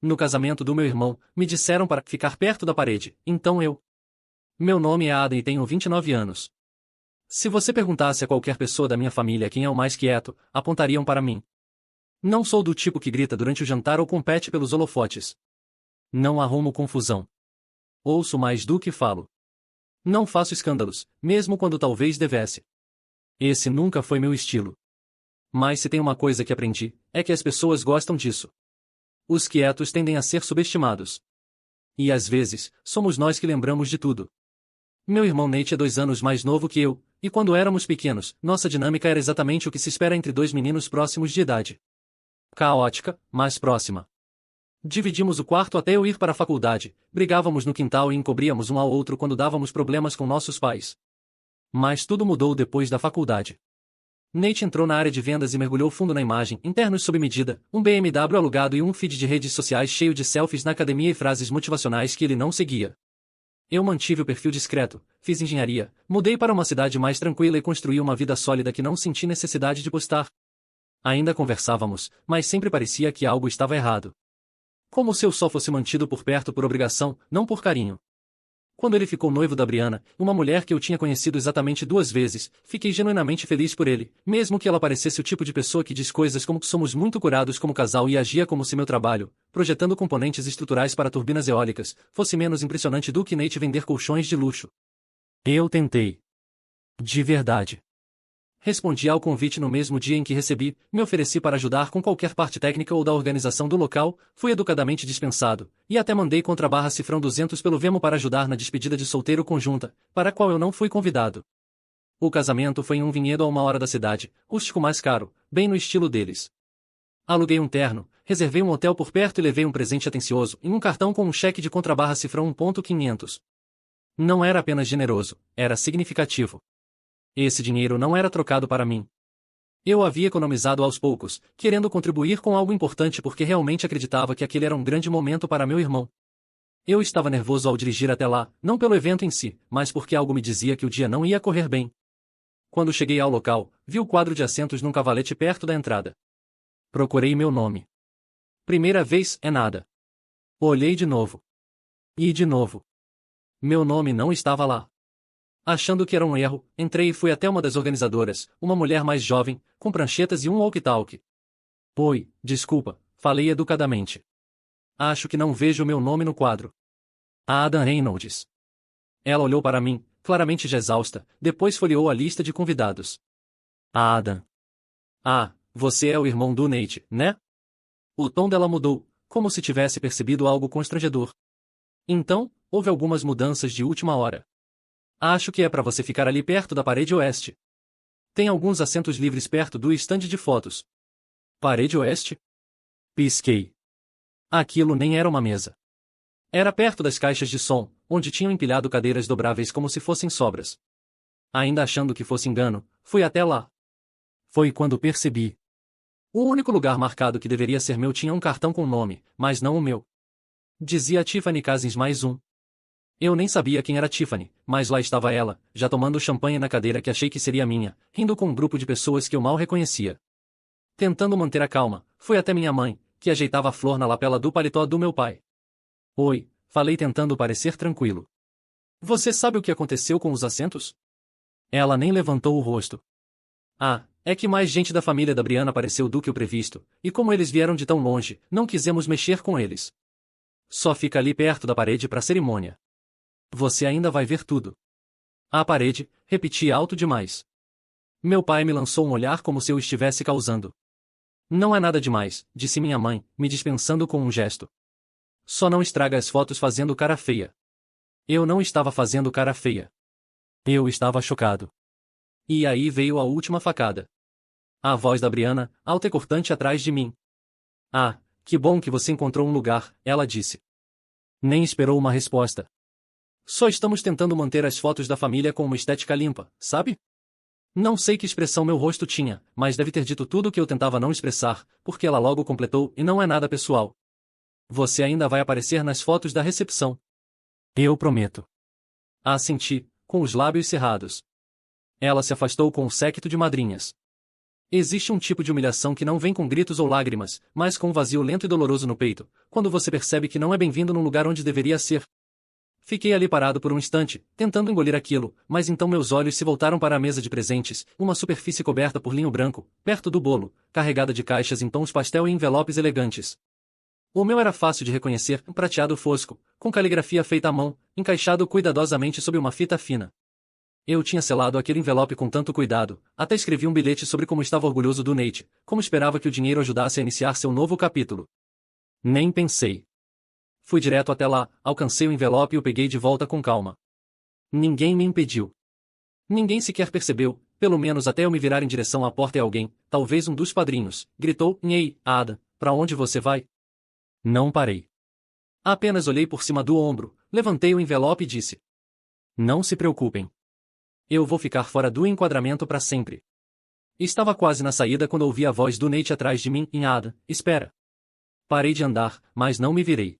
No casamento do meu irmão, me disseram para ficar perto da parede, então eu. Meu nome é Adam e tenho 29 anos. Se você perguntasse a qualquer pessoa da minha família quem é o mais quieto, apontariam para mim. Não sou do tipo que grita durante o jantar ou compete pelos holofotes. Não arrumo confusão. Ouço mais do que falo. Não faço escândalos, mesmo quando talvez devesse. Esse nunca foi meu estilo. Mas se tem uma coisa que aprendi, é que as pessoas gostam disso. Os quietos tendem a ser subestimados. E às vezes, somos nós que lembramos de tudo. Meu irmão Nate é 2 anos mais novo que eu, e quando éramos pequenos, nossa dinâmica era exatamente o que se espera entre dois meninos próximos de idade. Caótica, mas próxima. Dividimos o quarto até eu ir para a faculdade, brigávamos no quintal e encobríamos um ao outro quando dávamos problemas com nossos pais. Mas tudo mudou depois da faculdade. Nate entrou na área de vendas e mergulhou fundo na imagem, internos sob medida, um BMW alugado e um feed de redes sociais cheio de selfies na academia e frases motivacionais que ele não seguia. Eu mantive o perfil discreto, fiz engenharia, mudei para uma cidade mais tranquila e construí uma vida sólida que não senti necessidade de postar. Ainda conversávamos, mas sempre parecia que algo estava errado. Como se eu só fosse mantido por perto por obrigação, não por carinho. Quando ele ficou noivo da Brianna, uma mulher que eu tinha conhecido exatamente 2 vezes, fiquei genuinamente feliz por ele, mesmo que ela parecesse o tipo de pessoa que diz coisas como que somos muito curados como casal e agia como se meu trabalho, projetando componentes estruturais para turbinas eólicas, fosse menos impressionante do que Nate vender colchões de luxo. Eu tentei. De verdade. Respondi ao convite no mesmo dia em que recebi, me ofereci para ajudar com qualquer parte técnica ou da organização do local, fui educadamente dispensado, e até mandei contra/cifrão 200 pelo Vemo para ajudar na despedida de solteiro conjunta, para a qual eu não fui convidado. O casamento foi em um vinhedo a 1 hora da cidade, rústico mais caro, bem no estilo deles. Aluguei um terno, reservei um hotel por perto e levei um presente atencioso, em um cartão com um cheque de contra/cifrão 1.500. Não era apenas generoso, era significativo. Esse dinheiro não era trocado para mim. Eu havia economizado aos poucos, querendo contribuir com algo importante porque realmente acreditava que aquele era um grande momento para meu irmão. Eu estava nervoso ao dirigir até lá, não pelo evento em si, mas porque algo me dizia que o dia não ia correr bem. Quando cheguei ao local, vi o quadro de assentos num cavalete perto da entrada. Procurei meu nome. Primeira vez é nada. Olhei de novo. E de novo. Meu nome não estava lá. Achando que era um erro, entrei e fui até uma das organizadoras, uma mulher mais jovem, com pranchetas e um walkie-talkie. Oi, desculpa, falei educadamente. Acho que não vejo meu nome no quadro. A Adam Reynolds. Ela olhou para mim, claramente já exausta, depois folheou a lista de convidados. A Adam. Ah, você é o irmão do Nate, né? O tom dela mudou, como se tivesse percebido algo constrangedor. Então, houve algumas mudanças de última hora. Acho que é para você ficar ali perto da parede oeste. Tem alguns assentos livres perto do estande de fotos. Parede oeste? Pisquei. Aquilo nem era uma mesa. Era perto das caixas de som, onde tinham empilhado cadeiras dobráveis como se fossem sobras. Ainda achando que fosse engano, fui até lá. Foi quando percebi. O único lugar marcado que deveria ser meu tinha um cartão com nome, mas não o meu. Dizia Tiffany Cousins mais um. Eu nem sabia quem era Tiffany, mas lá estava ela, já tomando champanhe na cadeira que achei que seria minha, rindo com um grupo de pessoas que eu mal reconhecia. Tentando manter a calma, fui até minha mãe, que ajeitava a flor na lapela do paletó do meu pai. Oi, falei tentando parecer tranquilo. Você sabe o que aconteceu com os assentos? Ela nem levantou o rosto. Ah, é que mais gente da família da Brianna apareceu do que o previsto, e como eles vieram de tão longe, não quisemos mexer com eles. Só fica ali perto da parede para a cerimônia. Você ainda vai ver tudo. A parede, repeti alto demais. Meu pai me lançou um olhar como se eu estivesse causando. Não é nada demais, disse minha mãe, me dispensando com um gesto. Só não estraga as fotos fazendo cara feia. Eu não estava fazendo cara feia. Eu estava chocado. E aí veio a última facada. A voz da Brianna, alta e cortante atrás de mim. Ah, que bom que você encontrou um lugar, ela disse. Nem esperou uma resposta. Só estamos tentando manter as fotos da família com uma estética limpa, sabe? Não sei que expressão meu rosto tinha, mas deve ter dito tudo o que eu tentava não expressar, porque ela logo completou, e não é nada pessoal. Você ainda vai aparecer nas fotos da recepção. Eu prometo. Assenti, com os lábios cerrados. Ela se afastou com um séquito de madrinhas. Existe um tipo de humilhação que não vem com gritos ou lágrimas, mas com um vazio lento e doloroso no peito, quando você percebe que não é bem-vindo num lugar onde deveria ser. Fiquei ali parado por um instante, tentando engolir aquilo, mas então meus olhos se voltaram para a mesa de presentes, uma superfície coberta por linho branco, perto do bolo, carregada de caixas em tons pastel e envelopes elegantes. O meu era fácil de reconhecer, um prateado fosco, com caligrafia feita à mão, encaixado cuidadosamente sob uma fita fina. Eu tinha selado aquele envelope com tanto cuidado, até escrevi um bilhete sobre como estava orgulhoso do Nate, como esperava que o dinheiro ajudasse a iniciar seu novo capítulo. Nem pensei. Fui direto até lá, alcancei o envelope e o peguei de volta com calma. Ninguém me impediu. Ninguém sequer percebeu, pelo menos até eu me virar em direção à porta e alguém, talvez um dos padrinhos, gritou: "Ei, Ada, para onde você vai?" Não parei. Apenas olhei por cima do ombro, levantei o envelope e disse: "Não se preocupem. Eu vou ficar fora do enquadramento para sempre." Estava quase na saída quando ouvi a voz do Nate atrás de mim: "Ada, espera." Parei de andar, mas não me virei.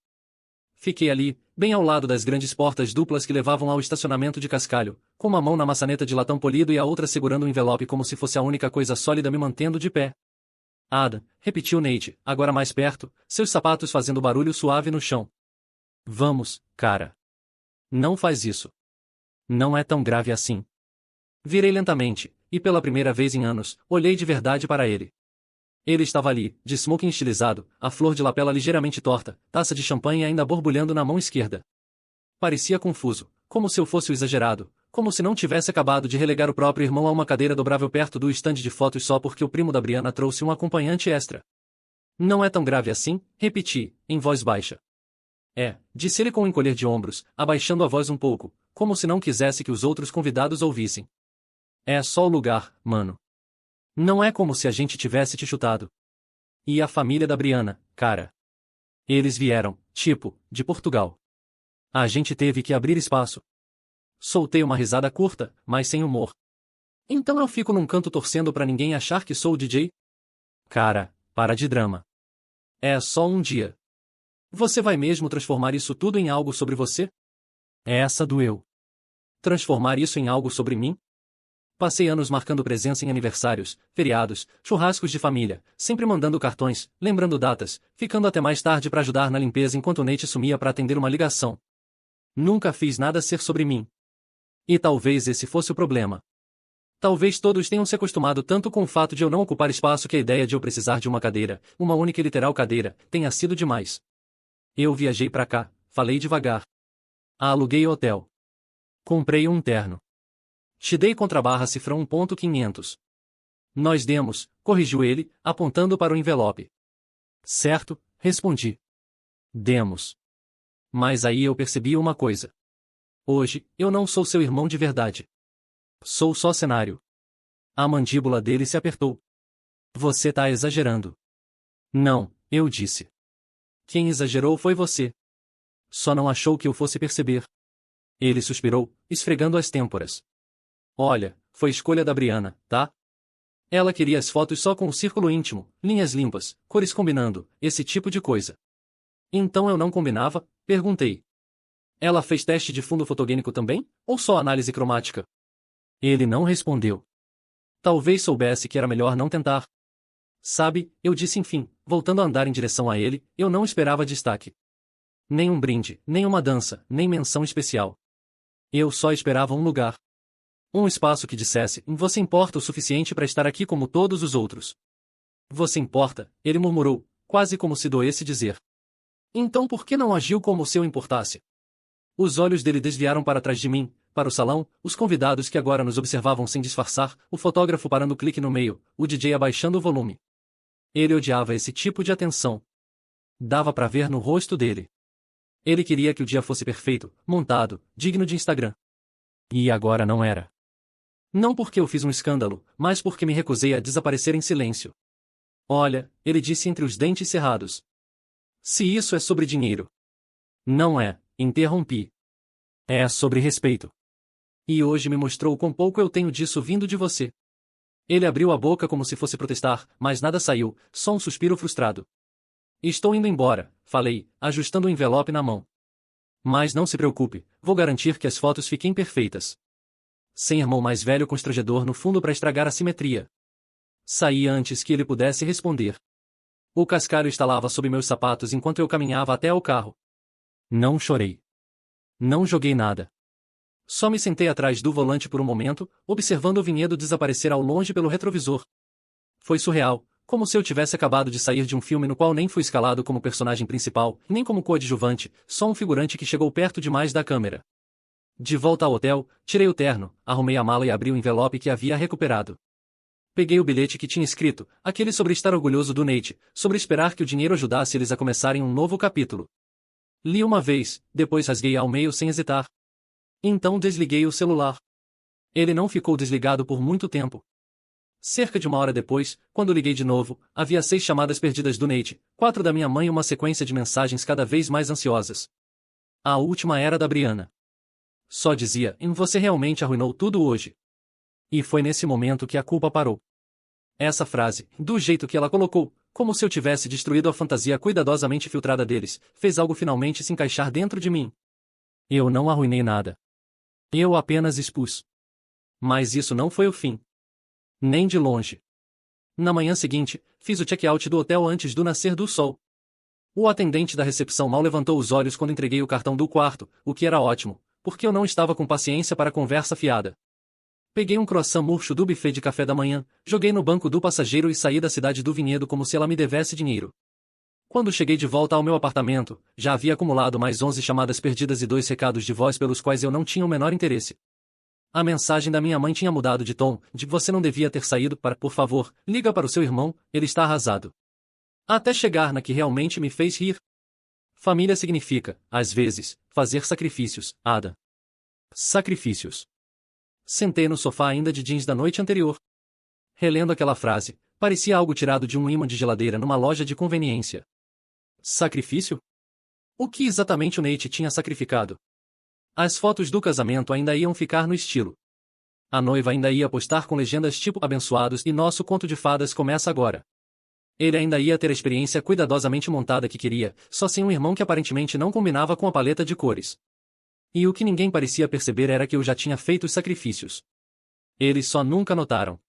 Fiquei ali, bem ao lado das grandes portas duplas que levavam ao estacionamento de cascalho, com uma mão na maçaneta de latão polido e a outra segurando o envelope como se fosse a única coisa sólida me mantendo de pé. "Ada", repetiu Nate, agora mais perto, seus sapatos fazendo barulho suave no chão. "Vamos, cara. Não faz isso. Não é tão grave assim." Virei lentamente, e pela primeira vez em anos, olhei de verdade para ele. Ele estava ali, de smoking estilizado, a flor de lapela ligeiramente torta, taça de champanhe ainda borbulhando na mão esquerda. Parecia confuso, como se eu fosse o exagerado, como se não tivesse acabado de relegar o próprio irmão a uma cadeira dobrável perto do estande de fotos só porque o primo da Brianna trouxe um acompanhante extra. "Não é tão grave assim", repeti, em voz baixa. "É", disse ele com um encolher de ombros, abaixando a voz um pouco, como se não quisesse que os outros convidados ouvissem. "É só o lugar, mano. Não é como se a gente tivesse te chutado. E a família da Brianna, cara. Eles vieram, tipo, de Portugal. A gente teve que abrir espaço." Soltei uma risada curta, mas sem humor. "Então eu fico num canto torcendo pra ninguém achar que sou o DJ?" "Cara, para de drama. É só um dia. Você vai mesmo transformar isso tudo em algo sobre você?" Essa doeu. Transformar isso em algo sobre mim? Passei anos marcando presença em aniversários, feriados, churrascos de família, sempre mandando cartões, lembrando datas, ficando até mais tarde para ajudar na limpeza enquanto Nate sumia para atender uma ligação. Nunca fiz nada ser sobre mim. E talvez esse fosse o problema. Talvez todos tenham se acostumado tanto com o fato de eu não ocupar espaço que a ideia de eu precisar de uma cadeira, uma única e literal cadeira, tenha sido demais. Eu viajei para cá, falei devagar. Aluguei hotel. Comprei um terno. Te dei contrabarra cifrão 1.500. Nós demos, corrigiu ele, apontando para o envelope. Certo, respondi. Demos. Mas aí eu percebi uma coisa. Hoje, eu não sou seu irmão de verdade. Sou só cenário. A mandíbula dele se apertou. Você tá exagerando. Não, eu disse. Quem exagerou foi você. Só não achou que eu fosse perceber. Ele suspirou, esfregando as têmporas. Olha, foi escolha da Brianna, tá? Ela queria as fotos só com o círculo íntimo, linhas limpas, cores combinando, esse tipo de coisa. Então eu não combinava? Perguntei. Ela fez teste de fundo fotogênico também, ou só análise cromática? Ele não respondeu. Talvez soubesse que era melhor não tentar. Sabe, eu disse enfim, voltando a andar em direção a ele, eu não esperava destaque. Nem um brinde, nem uma dança, nem menção especial. Eu só esperava um lugar. Um espaço que dissesse: "Você importa o suficiente para estar aqui como todos os outros." "Você importa", ele murmurou, quase como se doesse dizer. Então por que não agiu como se eu importasse? Os olhos dele desviaram para trás de mim, para o salão, os convidados que agora nos observavam sem disfarçar, o fotógrafo parando o clique no meio, o DJ abaixando o volume. Ele odiava esse tipo de atenção. Dava para ver no rosto dele. Ele queria que o dia fosse perfeito, montado, digno de Instagram. E agora não era. Não porque eu fiz um escândalo, mas porque me recusei a desaparecer em silêncio. "Olha", ele disse entre os dentes cerrados. "Se isso é sobre dinheiro." "Não é", interrompi. "É sobre respeito. E hoje me mostrou quão pouco eu tenho disso vindo de você." Ele abriu a boca como se fosse protestar, mas nada saiu, só um suspiro frustrado. "Estou indo embora", falei, ajustando o envelope na mão. "Mas não se preocupe, vou garantir que as fotos fiquem perfeitas." Sem irmão mais velho constrangedor no fundo para estragar a simetria. Saí antes que ele pudesse responder. O cascalho estalava sob meus sapatos enquanto eu caminhava até ao carro. Não chorei. Não joguei nada. Só me sentei atrás do volante por um momento, observando o vinhedo desaparecer ao longe pelo retrovisor. Foi surreal, como se eu tivesse acabado de sair de um filme no qual nem fui escalado como personagem principal, nem como coadjuvante, só um figurante que chegou perto demais da câmera. De volta ao hotel, tirei o terno, arrumei a mala e abri o envelope que havia recuperado. Peguei o bilhete que tinha escrito, aquele sobre estar orgulhoso do Nate, sobre esperar que o dinheiro ajudasse eles a começarem um novo capítulo. Li uma vez, depois rasguei ao meio sem hesitar. Então desliguei o celular. Ele não ficou desligado por muito tempo. Cerca de uma hora depois, quando liguei de novo, havia 6 chamadas perdidas do Nate, 4 da minha mãe e uma sequência de mensagens cada vez mais ansiosas. A última era da Brianna. Só dizia, você realmente arruinou tudo hoje. E foi nesse momento que a culpa parou. Essa frase, do jeito que ela colocou, como se eu tivesse destruído a fantasia cuidadosamente filtrada deles, fez algo finalmente se encaixar dentro de mim. Eu não arruinei nada. Eu apenas expus. Mas isso não foi o fim. Nem de longe. Na manhã seguinte, fiz o check-out do hotel antes do nascer do sol. O atendente da recepção mal levantou os olhos quando entreguei o cartão do quarto, o que era ótimo, porque eu não estava com paciência para conversa fiada. Peguei um croissant murcho do buffet de café da manhã, joguei no banco do passageiro e saí da cidade do vinhedo como se ela me devesse dinheiro. Quando cheguei de volta ao meu apartamento, já havia acumulado mais 11 chamadas perdidas e 2 recados de voz pelos quais eu não tinha o menor interesse. A mensagem da minha mãe tinha mudado de tom, de você não devia ter saído para, por favor, liga para o seu irmão, ele está arrasado. Até chegar na que realmente me fez rir. Família significa, às vezes, fazer sacrifícios, Ada. Sacrifícios. Sentei no sofá ainda de jeans da noite anterior. Relendo aquela frase, parecia algo tirado de um ímã de geladeira numa loja de conveniência. Sacrifício? O que exatamente o Nate tinha sacrificado? As fotos do casamento ainda iam ficar no estilo. A noiva ainda ia postar com legendas tipo abençoados e nosso conto de fadas começa agora. Ele ainda ia ter a experiência cuidadosamente montada que queria, só sem um irmão que aparentemente não combinava com a paleta de cores. E o que ninguém parecia perceber era que eu já tinha feito os sacrifícios. Eles só nunca notaram.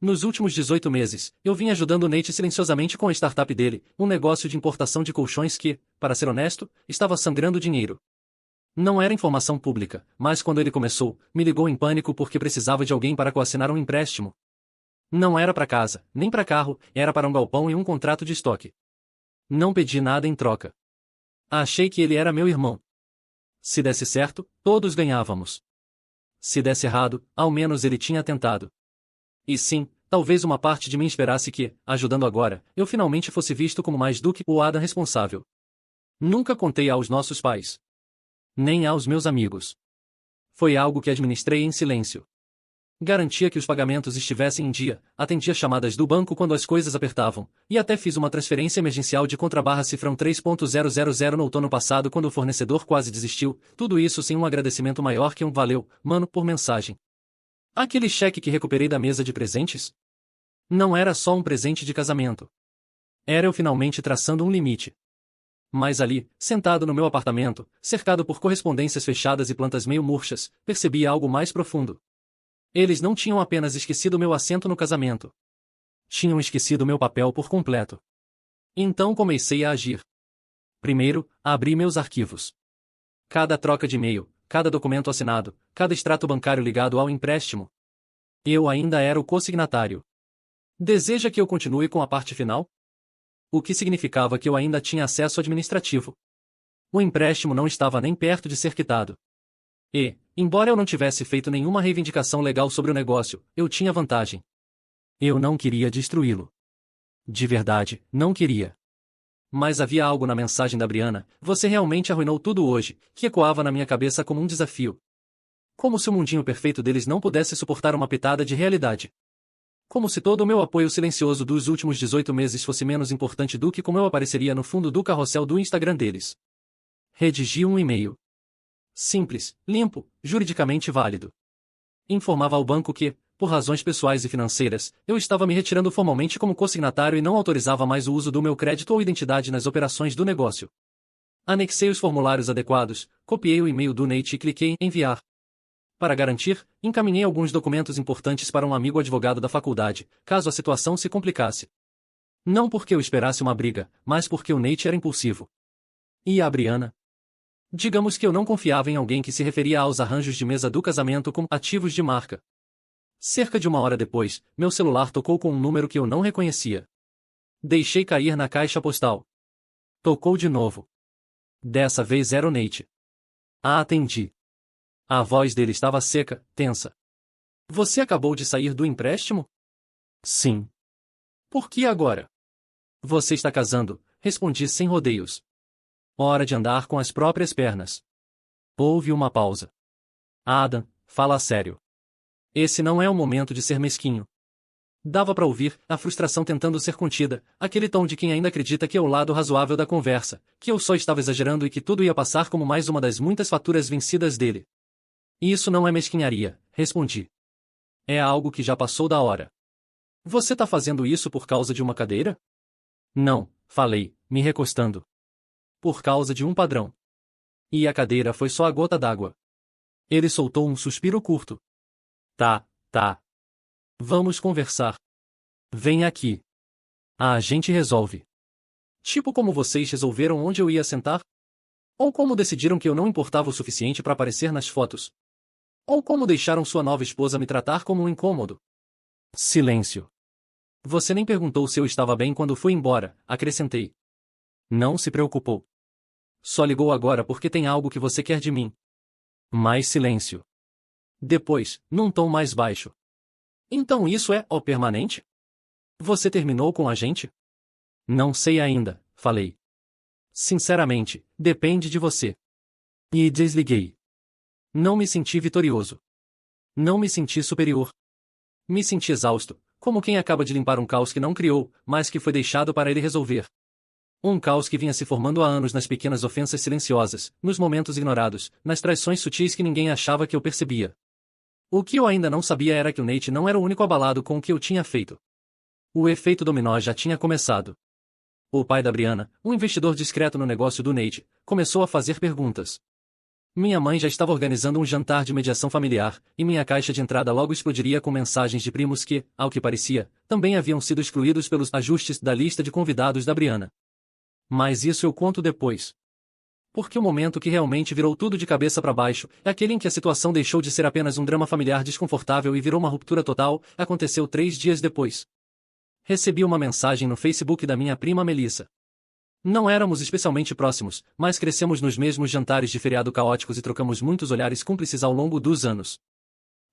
Nos últimos 18 meses, eu vim ajudando o Nate silenciosamente com a startup dele, um negócio de importação de colchões que, para ser honesto, estava sangrando dinheiro. Não era informação pública, mas quando ele começou, me ligou em pânico porque precisava de alguém para coassinar um empréstimo. Não era para casa, nem para carro, era para um galpão e um contrato de estoque. Não pedi nada em troca. Achei que ele era meu irmão. Se desse certo, todos ganhávamos. Se desse errado, ao menos ele tinha tentado. E sim, talvez uma parte de mim esperasse que, ajudando agora, eu finalmente fosse visto como mais do que o Adam responsável. Nunca contei aos nossos pais. Nem aos meus amigos. Foi algo que administrei em silêncio. Garantia que os pagamentos estivessem em dia, atendia chamadas do banco quando as coisas apertavam, e até fiz uma transferência emergencial de contrabarra-cifrão 3.000 no outono passado quando o fornecedor quase desistiu, tudo isso sem um agradecimento maior que um valeu, mano, por mensagem. Aquele cheque que recuperei da mesa de presentes? Não era só um presente de casamento. Era eu finalmente traçando um limite. Mas ali, sentado no meu apartamento, cercado por correspondências fechadas e plantas meio murchas, percebi algo mais profundo. Eles não tinham apenas esquecido meu assento no casamento. Tinham esquecido meu papel por completo. Então comecei a agir. Primeiro, abri meus arquivos. Cada troca de e-mail, cada documento assinado, cada extrato bancário ligado ao empréstimo. Eu ainda era o consignatário. Deseja que eu continue com a parte final? O que significava que eu ainda tinha acesso administrativo. O empréstimo não estava nem perto de ser quitado. E, embora eu não tivesse feito nenhuma reivindicação legal sobre o negócio, eu tinha vantagem. Eu não queria destruí-lo. De verdade, não queria. Mas havia algo na mensagem da Brianna, você realmente arruinou tudo hoje, que ecoava na minha cabeça como um desafio. Como se o mundinho perfeito deles não pudesse suportar uma pitada de realidade. Como se todo o meu apoio silencioso dos últimos 18 meses fosse menos importante do que como eu apareceria no fundo do carrossel do Instagram deles. Redigi um e-mail. Simples, limpo, juridicamente válido. Informava ao banco que, por razões pessoais e financeiras, eu estava me retirando formalmente como consignatário e não autorizava mais o uso do meu crédito ou identidade nas operações do negócio. Anexei os formulários adequados, copiei o e-mail do Nate e cliquei em enviar. Para garantir, encaminhei alguns documentos importantes para um amigo advogado da faculdade, caso a situação se complicasse. Não porque eu esperasse uma briga, mas porque o Nate era impulsivo. E a Brianna? Digamos que eu não confiava em alguém que se referia aos arranjos de mesa do casamento como ativos de marca. Cerca de 1 hora depois, meu celular tocou com um número que eu não reconhecia. Deixei cair na caixa postal. Tocou de novo. Dessa vez era o Nate. Atendi. A voz dele estava seca, tensa. Você acabou de sair do empréstimo? Sim. Por que agora? Você está casando, respondi sem rodeios. Hora de andar com as próprias pernas. Houve uma pausa. Adam, fala sério. Esse não é o momento de ser mesquinho. Dava para ouvir a frustração tentando ser contida, aquele tom de quem ainda acredita que é o lado razoável da conversa, que eu só estava exagerando e que tudo ia passar como mais uma das muitas faturas vencidas dele. Isso não é mesquinharia, respondi. É algo que já passou da hora. Você tá fazendo isso por causa de uma cadeira? Não, falei, me recostando. Por causa de um padrão. E a cadeira foi só a gota d'água. Ele soltou um suspiro curto. Tá. Vamos conversar. Vem aqui. A gente resolve. Tipo como vocês resolveram onde eu ia sentar? Ou como decidiram que eu não importava o suficiente para aparecer nas fotos? Ou como deixaram sua nova esposa me tratar como um incômodo? Silêncio. Você nem perguntou se eu estava bem quando fui embora, acrescentei. Não se preocupou. Só ligou agora porque tem algo que você quer de mim. Mais silêncio. Depois, num tom mais baixo. Então isso é o permanente? Você terminou com a gente? Não sei ainda, falei. Sinceramente, depende de você. E desliguei. Não me senti vitorioso. Não me senti superior. Me senti exausto, como quem acaba de limpar um caos que não criou, mas que foi deixado para ele resolver. Um caos que vinha se formando há anos nas pequenas ofensas silenciosas, nos momentos ignorados, nas traições sutis que ninguém achava que eu percebia. O que eu ainda não sabia era que o Nate não era o único abalado com o que eu tinha feito. O efeito dominó já tinha começado. O pai da Brianna, um investidor discreto no negócio do Nate, começou a fazer perguntas. Minha mãe já estava organizando um jantar de mediação familiar, e minha caixa de entrada logo explodiria com mensagens de primos que, ao que parecia, também haviam sido excluídos pelos ajustes da lista de convidados da Brianna. Mas isso eu conto depois. Porque o momento que realmente virou tudo de cabeça para baixo, é aquele em que a situação deixou de ser apenas um drama familiar desconfortável e virou uma ruptura total, aconteceu 3 dias depois. Recebi uma mensagem no Facebook da minha prima Melissa. Não éramos especialmente próximos, mas crescemos nos mesmos jantares de feriado caóticos e trocamos muitos olhares cúmplices ao longo dos anos.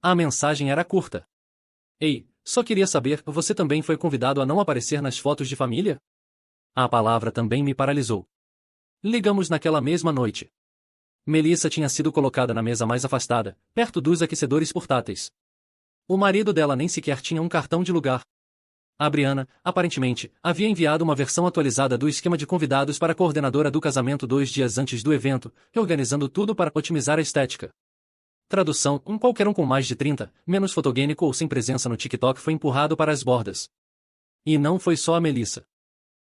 A mensagem era curta. Ei, só queria saber, você também foi convidado a não aparecer nas fotos de família? A palavra também me paralisou. Ligamos naquela mesma noite. Melissa tinha sido colocada na mesa mais afastada, perto dos aquecedores portáteis. O marido dela nem sequer tinha um cartão de lugar. A Brianna, aparentemente, havia enviado uma versão atualizada do esquema de convidados para a coordenadora do casamento 2 dias antes do evento, reorganizando tudo para otimizar a estética. Tradução: qualquer um com mais de 30, menos fotogênico ou sem presença no TikTok foi empurrado para as bordas. E não foi só a Melissa.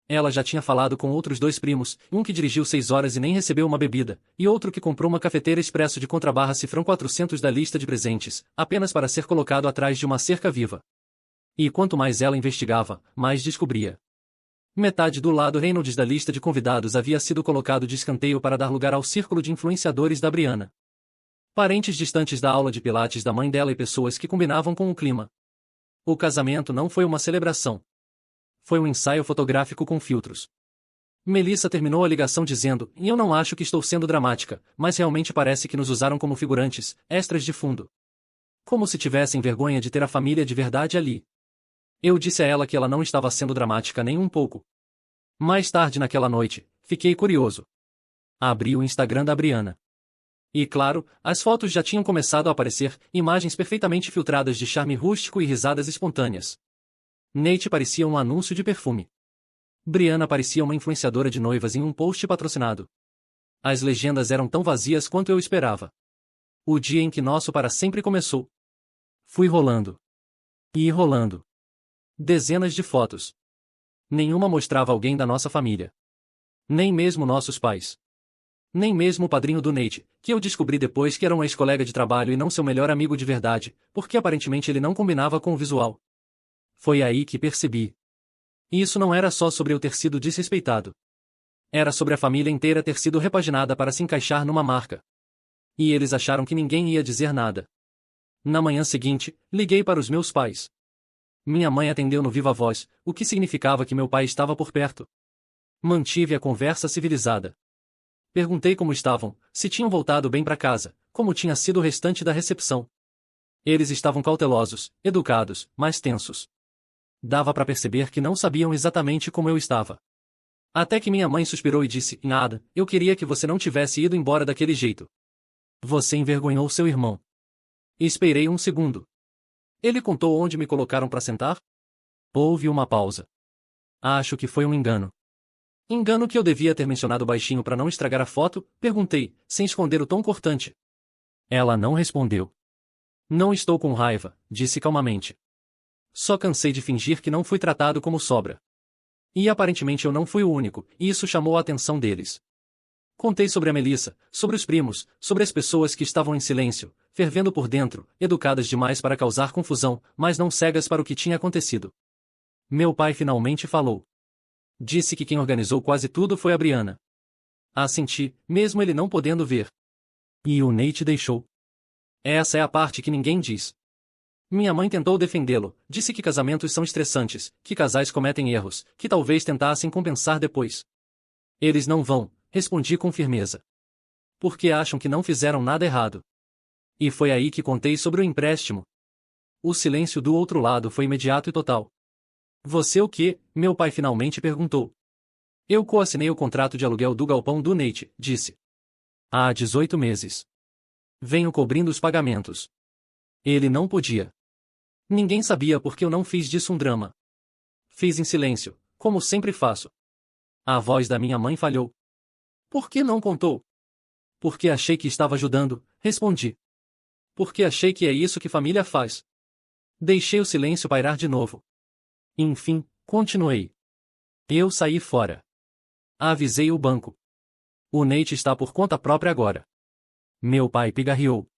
Ela já tinha falado com outros 2 primos, um que dirigiu 6 horas e nem recebeu uma bebida, e outro que comprou uma cafeteira expresso de contrabarra cifrão 400 da lista de presentes, apenas para ser colocado atrás de uma cerca viva. E quanto mais ela investigava, mais descobria. Metade do lado Reynolds da lista de convidados havia sido colocado de escanteio para dar lugar ao círculo de influenciadores da Brianna. Parentes distantes da aula de pilates da mãe dela e pessoas que combinavam com o clima. O casamento não foi uma celebração. Foi um ensaio fotográfico com filtros. Melissa terminou a ligação dizendo: eu não acho que estou sendo dramática, mas realmente parece que nos usaram como figurantes, extras de fundo. Como se tivessem vergonha de ter a família de verdade ali. Eu disse a ela que ela não estava sendo dramática nem um pouco. Mais tarde naquela noite, fiquei curioso. Abri o Instagram da Brianna. E claro, as fotos já tinham começado a aparecer, imagens perfeitamente filtradas de charme rústico e risadas espontâneas. Nate parecia um anúncio de perfume. Brianna parecia uma influenciadora de noivas em um post patrocinado. As legendas eram tão vazias quanto eu esperava. O dia em que nosso para sempre começou. Fui rolando. E rolando. Dezenas de fotos. Nenhuma mostrava alguém da nossa família. Nem mesmo nossos pais. Nem mesmo o padrinho do Nate, que eu descobri depois que era um ex-colega de trabalho e não seu melhor amigo de verdade, porque aparentemente ele não combinava com o visual. Foi aí que percebi. E isso não era só sobre eu ter sido desrespeitado. Era sobre a família inteira ter sido repaginada para se encaixar numa marca. E eles acharam que ninguém ia dizer nada. Na manhã seguinte, liguei para os meus pais. Minha mãe atendeu no viva voz, o que significava que meu pai estava por perto. Mantive a conversa civilizada. Perguntei como estavam, se tinham voltado bem para casa, como tinha sido o restante da recepção. Eles estavam cautelosos, educados, mas tensos. Dava para perceber que não sabiam exatamente como eu estava. Até que minha mãe suspirou e disse: "Nada, eu queria que você não tivesse ido embora daquele jeito. Você envergonhou seu irmão." Esperei um segundo. Ele contou onde me colocaram para sentar? Houve uma pausa. Acho que foi um engano. Engano que eu devia ter mencionado baixinho para não estragar a foto, perguntei, sem esconder o tom cortante. Ela não respondeu. Não estou com raiva, disse calmamente. Só cansei de fingir que não fui tratado como sobra. E aparentemente eu não fui o único, e isso chamou a atenção deles. Contei sobre a Melissa, sobre os primos, sobre as pessoas que estavam em silêncio, fervendo por dentro, educadas demais para causar confusão, mas não cegas para o que tinha acontecido. Meu pai finalmente falou. Disse que quem organizou quase tudo foi a Brianna. Assenti, mesmo ele não podendo ver. E o Nate deixou. Essa é a parte que ninguém diz. Minha mãe tentou defendê-lo, disse que casamentos são estressantes, que casais cometem erros, que talvez tentassem compensar depois. Eles não vão, respondi com firmeza. Porque acham que não fizeram nada errado. E foi aí que contei sobre o empréstimo. O silêncio do outro lado foi imediato e total. Você o quê? Meu pai finalmente perguntou. Eu coassinei o contrato de aluguel do galpão do Nate, disse. Há 18 meses. Venho cobrindo os pagamentos. Ele não podia. Ninguém sabia porque eu não fiz disso um drama. Fiz em silêncio, como sempre faço. A voz da minha mãe falhou. Por que não contou? Porque achei que estava ajudando, respondi. Porque achei que é isso que família faz. Deixei o silêncio pairar de novo. Enfim, continuei. Eu saí fora. Avisei o banco. O Nate está por conta própria agora. Meu pai pigarreou.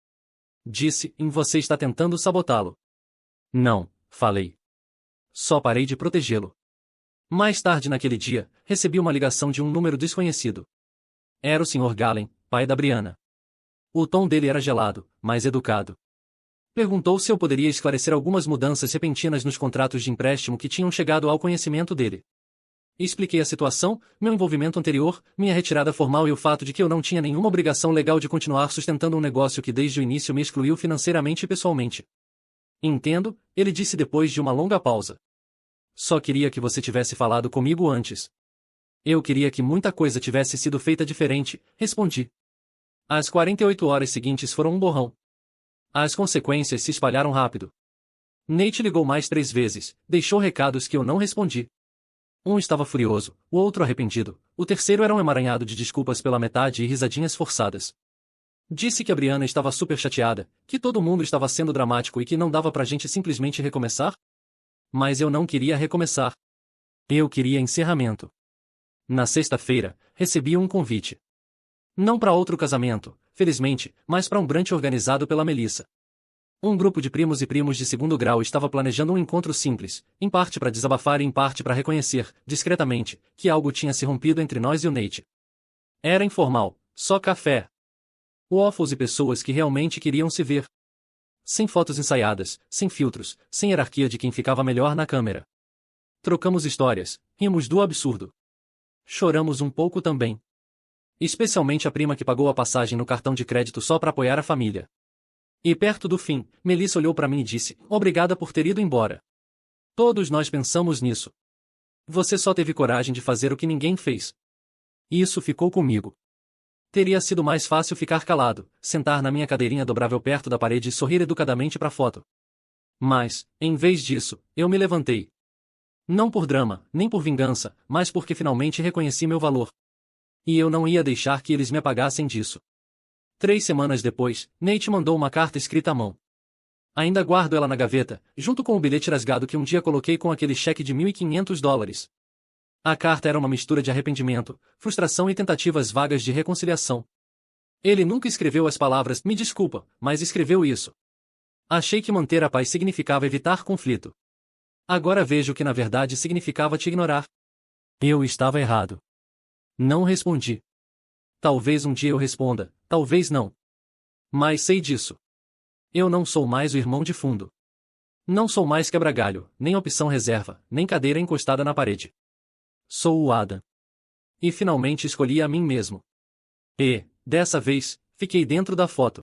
Disse: você está tentando sabotá-lo. Não, falei. Só parei de protegê-lo. Mais tarde naquele dia, recebi uma ligação de um número desconhecido. Era o Sr. Galen, pai da Brianna. O tom dele era gelado, mas educado. Perguntou se eu poderia esclarecer algumas mudanças repentinas nos contratos de empréstimo que tinham chegado ao conhecimento dele. Expliquei a situação, meu envolvimento anterior, minha retirada formal e o fato de que eu não tinha nenhuma obrigação legal de continuar sustentando um negócio que desde o início me excluiu financeiramente e pessoalmente. Entendo, ele disse depois de uma longa pausa. Só queria que você tivesse falado comigo antes. Eu queria que muita coisa tivesse sido feita diferente, respondi. As 48 horas seguintes foram um borrão. As consequências se espalharam rápido. Nate ligou mais 3 vezes, deixou recados que eu não respondi. Um estava furioso, o outro arrependido, o terceiro era um emaranhado de desculpas pela metade e risadinhas forçadas. Disse que a Brianna estava super chateada, que todo mundo estava sendo dramático e que não dava pra gente simplesmente recomeçar? Mas eu não queria recomeçar. Eu queria encerramento. Na sexta-feira, recebi um convite. Não para outro casamento, felizmente, mas para um brunch organizado pela Melissa. Um grupo de primos e primos de segundo grau estava planejando um encontro simples, em parte para desabafar e em parte para reconhecer, discretamente, que algo tinha se rompido entre nós e o Nate. Era informal, só café. Waffles e pessoas que realmente queriam se ver. Sem fotos ensaiadas, sem filtros, sem hierarquia de quem ficava melhor na câmera. Trocamos histórias, rimos do absurdo. Choramos um pouco também. Especialmente a prima que pagou a passagem no cartão de crédito só para apoiar a família. E perto do fim, Melissa olhou para mim e disse: obrigada por ter ido embora. Todos nós pensamos nisso. Você só teve coragem de fazer o que ninguém fez. Isso ficou comigo. Teria sido mais fácil ficar calado, sentar na minha cadeirinha dobrável perto da parede e sorrir educadamente para a foto. Mas, em vez disso, eu me levantei. Não por drama, nem por vingança, mas porque finalmente reconheci meu valor. E eu não ia deixar que eles me apagassem disso. 3 semanas depois, Nate mandou uma carta escrita à mão. Ainda guardo ela na gaveta, junto com o bilhete rasgado que um dia coloquei com aquele cheque de $1.500. A carta era uma mistura de arrependimento, frustração e tentativas vagas de reconciliação. Ele nunca escreveu as palavras "me desculpa", mas escreveu isso. Achei que manter a paz significava evitar conflito. Agora vejo que na verdade significava te ignorar. Eu estava errado. Não respondi. Talvez um dia eu responda, talvez não. Mas sei disso. Eu não sou mais o irmão de fundo. Não sou mais quebra-galho, nem opção reserva, nem cadeira encostada na parede. Sou o Adam. E finalmente escolhi a mim mesmo. E, dessa vez, fiquei dentro da foto.